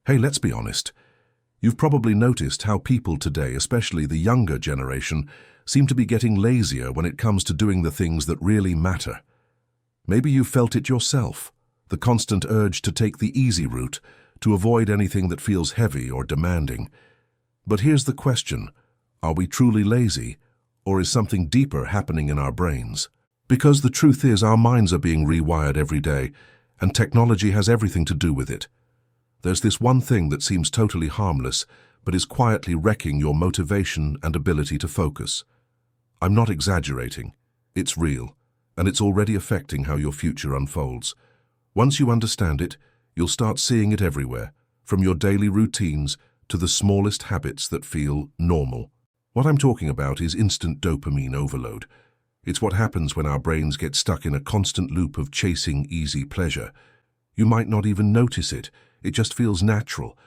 Hey, let's be honest. You've probably noticed how people today, especially the younger generation, seem to be getting lazier when it comes to doing the things that really matter. Maybe you've felt it yourself, the constant urge to take the easy route, to avoid anything that feels heavy or demanding. But here's the question: are we truly lazy, or is something deeper happening in our brains? Because the truth is, our minds are being rewired every day, and technology has everything to do with it. There's this one thing that seems totally harmless, but is quietly wrecking your motivation and ability to focus. I'm not exaggerating. It's real, and it's already affecting how your future unfolds. Once you understand it, you'll start seeing it everywhere, from your daily routines to the smallest habits that feel normal. What I'm talking about is instant dopamine overload. It's what happens when our brains get stuck in a constant loop of chasing easy pleasure. You might not even notice it. It just feels natural.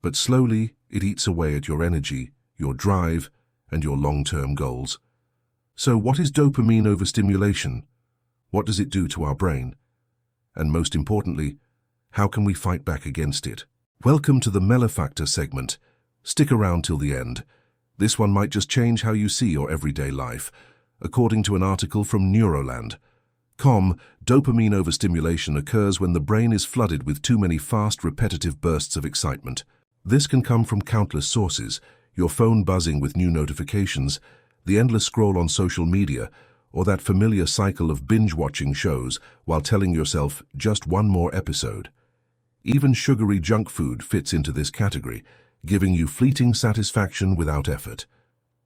But slowly, it eats away at your energy, your drive, and your long-term goals. So what is dopamine overstimulation? What does it do to our brain? And most importantly, how can we fight back against it? Welcome to the Melefactor segment. Stick around till the end. This one might just change how you see your everyday life. According to an article from Neuroland.com, dopamine overstimulation occurs when the brain is flooded with too many fast, repetitive bursts of excitement. This can come from countless sources: your phone buzzing with new notifications, the endless scroll on social media, or that familiar cycle of binge-watching shows while telling yourself just one more episode. Even sugary junk food fits into this category, giving you fleeting satisfaction without effort.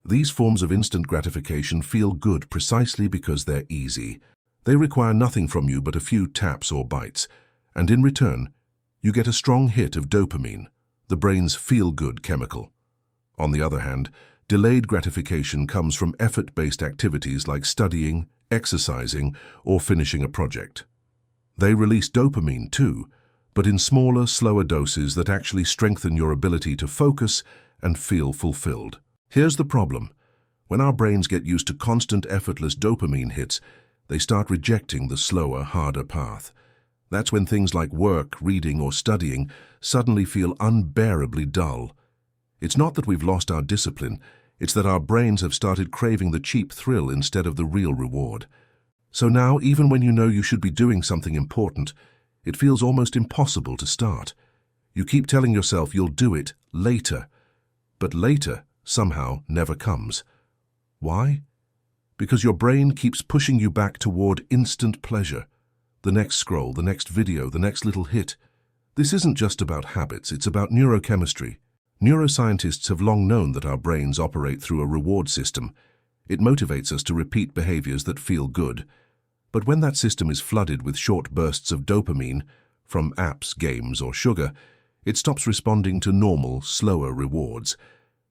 These forms of instant gratification feel good precisely because they're easy. They require nothing from you but a few taps or bites, and in return, you get a strong hit of dopamine, the brain's feel-good chemical. On the other hand, delayed gratification comes from effort-based activities like studying, exercising, or finishing a project. They release dopamine too, but in smaller, slower doses that actually strengthen your ability to focus and feel fulfilled. Here's the problem. When our brains get used to constant, effortless dopamine hits, they start rejecting the slower, harder path. That's when things like work, reading, or studying suddenly feel unbearably dull. It's not that we've lost our discipline, it's that our brains have started craving the cheap thrill instead of the real reward. So now, even when you know you should be doing something important, it feels almost impossible to start. You keep telling yourself you'll do it later, but later somehow never comes. Why? Because your brain keeps pushing you back toward instant pleasure. The next scroll, the next video, the next little hit. This isn't just about habits, it's about neurochemistry. Neuroscientists have long known that our brains operate through a reward system. It motivates us to repeat behaviors that feel good. But when that system is flooded with short bursts of dopamine, from apps, games, or sugar, it stops responding to normal, slower rewards.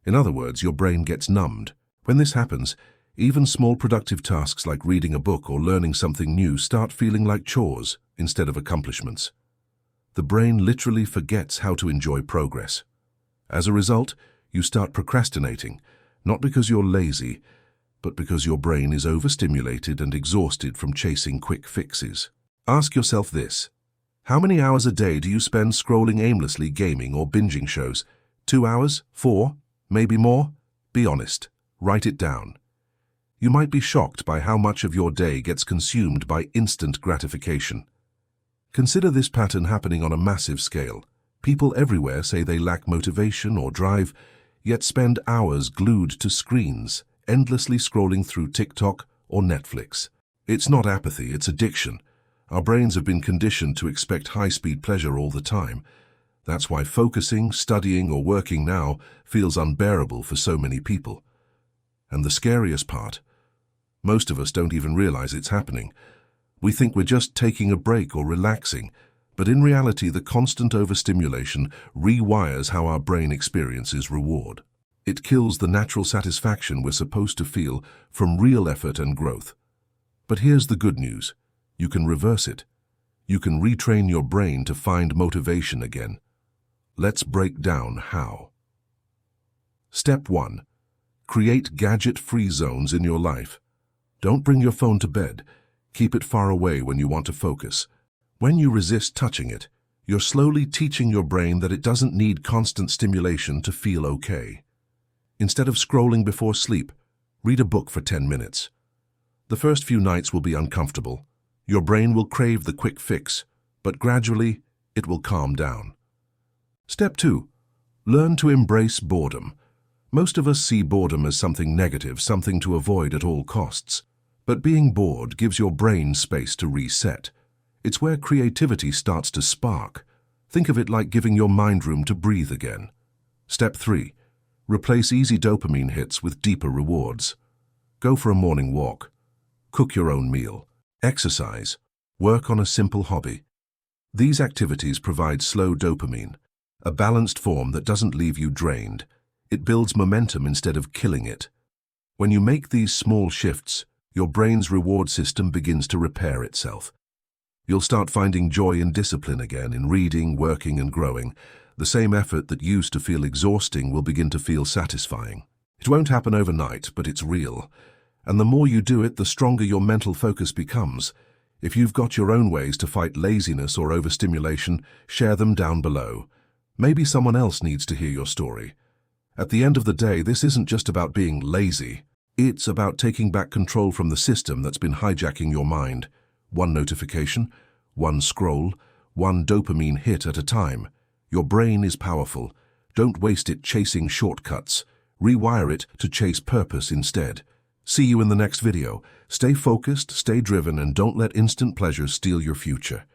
In other words, your brain gets numbed. When this happens, even small productive tasks like reading a book or learning something new start feeling like chores instead of accomplishments. The brain literally forgets how to enjoy progress. As a result, you start procrastinating, not because you're lazy, but because your brain is overstimulated and exhausted from chasing quick fixes. Ask yourself this: how many hours a day do you spend scrolling aimlessly, gaming, or binging shows? 2 hours? 4? Maybe more? Be honest. Write it down. You might be shocked by how much of your day gets consumed by instant gratification. Consider this pattern happening on a massive scale. People everywhere say they lack motivation or drive, yet spend hours glued to screens, endlessly scrolling through TikTok or Netflix. It's not apathy, it's addiction. Our brains have been conditioned to expect high-speed pleasure all the time. That's why focusing, studying, or working now feels unbearable for so many people. And the scariest part, most of us don't even realize it's happening. We think we're just taking a break or relaxing, but in reality, the constant overstimulation rewires how our brain experiences reward. It kills the natural satisfaction we're supposed to feel from real effort and growth. But here's the good news. You can reverse it. You can retrain your brain to find motivation again. Let's break down how. Step 1. Create gadget-free zones in your life. Don't bring your phone to bed. Keep it far away when you want to focus. When you resist touching it, You're slowly teaching your brain that it doesn't need constant stimulation to feel okay. Instead of scrolling before sleep, read a book for 10 minutes. The first few nights will be uncomfortable. Your brain will crave the quick fix, but gradually it will calm down. Step 2. Learn to embrace boredom. Most of us see boredom as something negative, something to avoid at all costs. But being bored gives your brain space to reset. It's where creativity starts to spark. Think of it like giving your mind room to breathe again. Step 3. Replace easy dopamine hits with deeper rewards. Go for a morning walk. Cook your own meal. Exercise. Work on a simple hobby. These activities provide slow dopamine, a balanced form that doesn't leave you drained. It builds momentum instead of killing it. When you make these small shifts, your brain's reward system begins to repair itself. You'll start finding joy and discipline again in reading, working, and growing. The same effort that used to feel exhausting will begin to feel satisfying. It won't happen overnight, but it's real. And the more you do it, the stronger your mental focus becomes. If you've got your own ways to fight laziness or overstimulation, share them down below. Maybe someone else needs to hear your story. At the end of the day, this isn't just about being lazy. It's about taking back control from the system that's been hijacking your mind. One notification, one scroll, one dopamine hit at a time. Your brain is powerful. Don't waste it chasing shortcuts. Rewire it to chase purpose instead. See you in the next video. Stay focused, stay driven, and don't let instant pleasure steal your future.